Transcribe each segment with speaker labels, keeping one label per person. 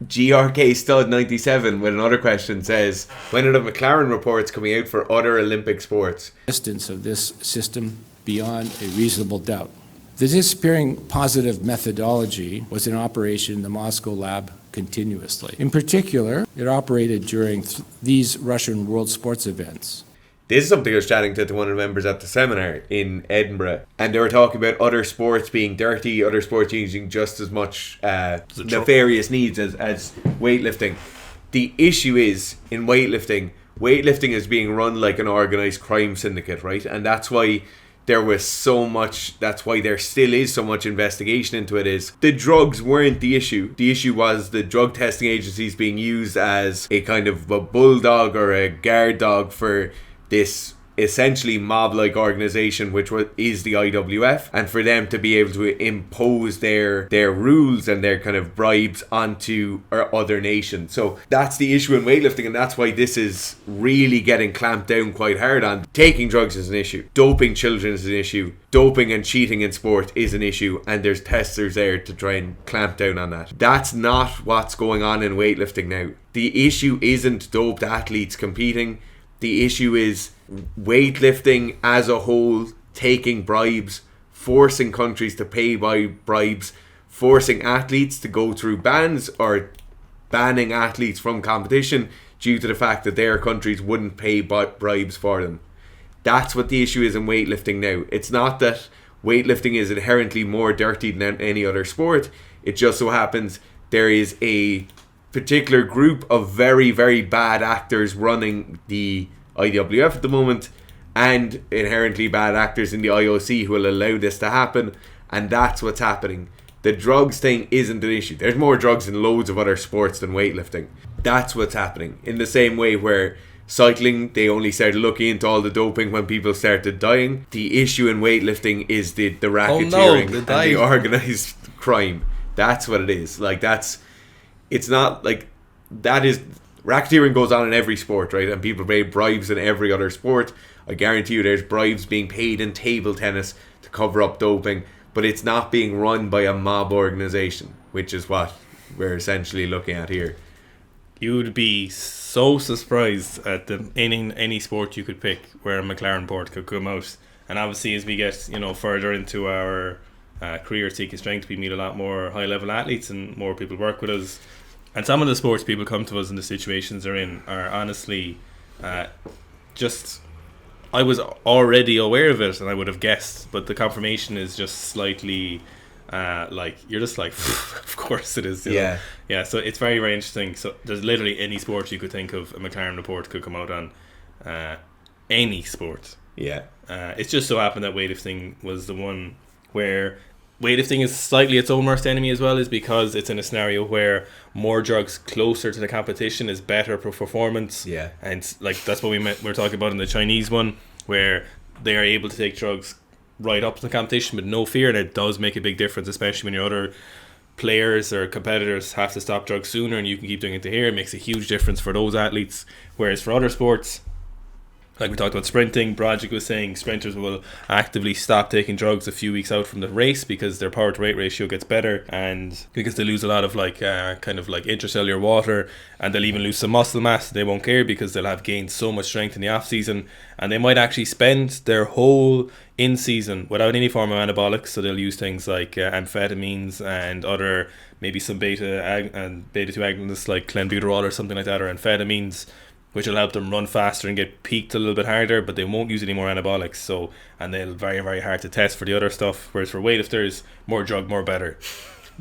Speaker 1: GRK Stud 97 with another question says, when are the McLaren reports coming out for other Olympic sports?
Speaker 2: Existence of this system beyond a reasonable doubt. The disappearing positive methodology was in operation in the Moscow lab continuously. In particular, it operated during these Russian World Sports events.
Speaker 1: This is something I was chatting to one of the members at the seminar in Edinburgh, and they were talking about other sports being dirty, other sports using just as much nefarious needs as weightlifting. The issue is, in weightlifting is being run like an organised crime syndicate, right? And that's why there was so much, that's why there still is so much investigation into it. Is the drugs weren't the issue. The issue was the drug testing agencies being used as a kind of a bulldog or a guard dog for this essentially mob-like organisation, which is the IWF, and for them to be able to impose their rules and their kind of bribes onto other nations. So that's the issue in weightlifting, and that's why this is really getting clamped down quite hard on. Taking drugs is an issue. Doping children is an issue. Doping and cheating in sport is an issue, and there's testers there to try and clamp down on that. That's not what's going on in weightlifting now. The issue isn't doped athletes competing. The issue is weightlifting as a whole taking bribes, forcing countries to pay by bribes, forcing athletes to go through bans or banning athletes from competition due to the fact that their countries wouldn't pay bribes for them. That's what the issue is in weightlifting now. It's not that weightlifting is inherently more dirty than any other sport. It just so happens there is a particular group of very, very bad actors running the IWF at the moment, and inherently bad actors in the IOC who will allow this to happen, and that's what's happening. The drugs thing isn't an issue. There's more drugs in loads of other sports than weightlifting. That's what's happening. In the same way where cycling, they only started looking into all the doping when people started dying. The issue in weightlifting is the racketeering and the organised crime. That's what it is. It's not like that is. Racketeering goes on in every sport, right? And people pay bribes in every other sport. I guarantee you there's bribes being paid in table tennis to cover up doping, but it's not being run by a mob organisation, which is what we're essentially looking at here.
Speaker 3: You would be so surprised at any sport you could pick where a McLaren report could come out. And obviously as we get further into our career seeking strength, we meet a lot more high level athletes and more people work with us. And some of the sports people come to us and the situations they're in are honestly just... I was already aware of it and I would have guessed, but the confirmation is just slightly you're just like, of course it is. You know? Yeah, so it's very, very interesting. So there's literally any sport you could think of, a McLaren report could come out on. Any sport.
Speaker 1: Yeah.
Speaker 3: It's just so happened that weightlifting was the one where... Weightlifting is slightly its own worst enemy as well, is because it's in a scenario where more drugs closer to the competition is better for performance.
Speaker 1: Yeah.
Speaker 3: And that's what we're talking about in the Chinese one, where they are able to take drugs right up to the competition with no fear, and it does make a big difference, especially when your other players or competitors have to stop drugs sooner and you can keep doing it to here. It makes a huge difference for those athletes. Whereas for other sports, like we talked about sprinting, Brodzik was saying sprinters will actively stop taking drugs a few weeks out from the race because their power to weight ratio gets better, and because they lose a lot of intracellular water, and they'll even lose some muscle mass. They won't care because they'll have gained so much strength in the off season, and they might actually spend their whole in season without any form of anabolics. So they'll use things like amphetamines and other, maybe some beta 2 agonists like clenbuterol or something like that, or amphetamines, which will help them run faster and get peaked a little bit harder, but they won't use any more anabolics. So, and they're very, very hard to test for the other stuff. Whereas for weightlifters, more drug, more better.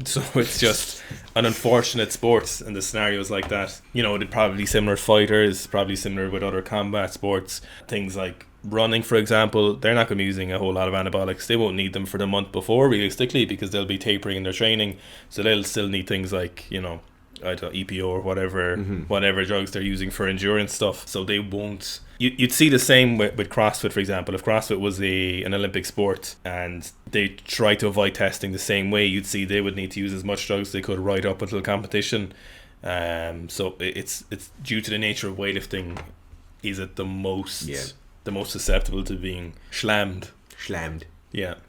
Speaker 3: So it's just an unfortunate sport in the scenarios like that. They're probably similar fighters, probably similar with other combat sports. Things like running, for example, they're not going to be using a whole lot of anabolics. They won't need them for the month before, realistically, because they'll be tapering in their training. So they'll still need things like, I don't know, EPO or whatever drugs they're using for endurance stuff. So they won't... You'd see the same with CrossFit, for example. If CrossFit was an Olympic sport and they try to avoid testing the same way, you'd see they would need to use as much drugs as they could right up until competition. So it's due to the nature of weightlifting, is it the most susceptible to being slammed.
Speaker 1: Yeah.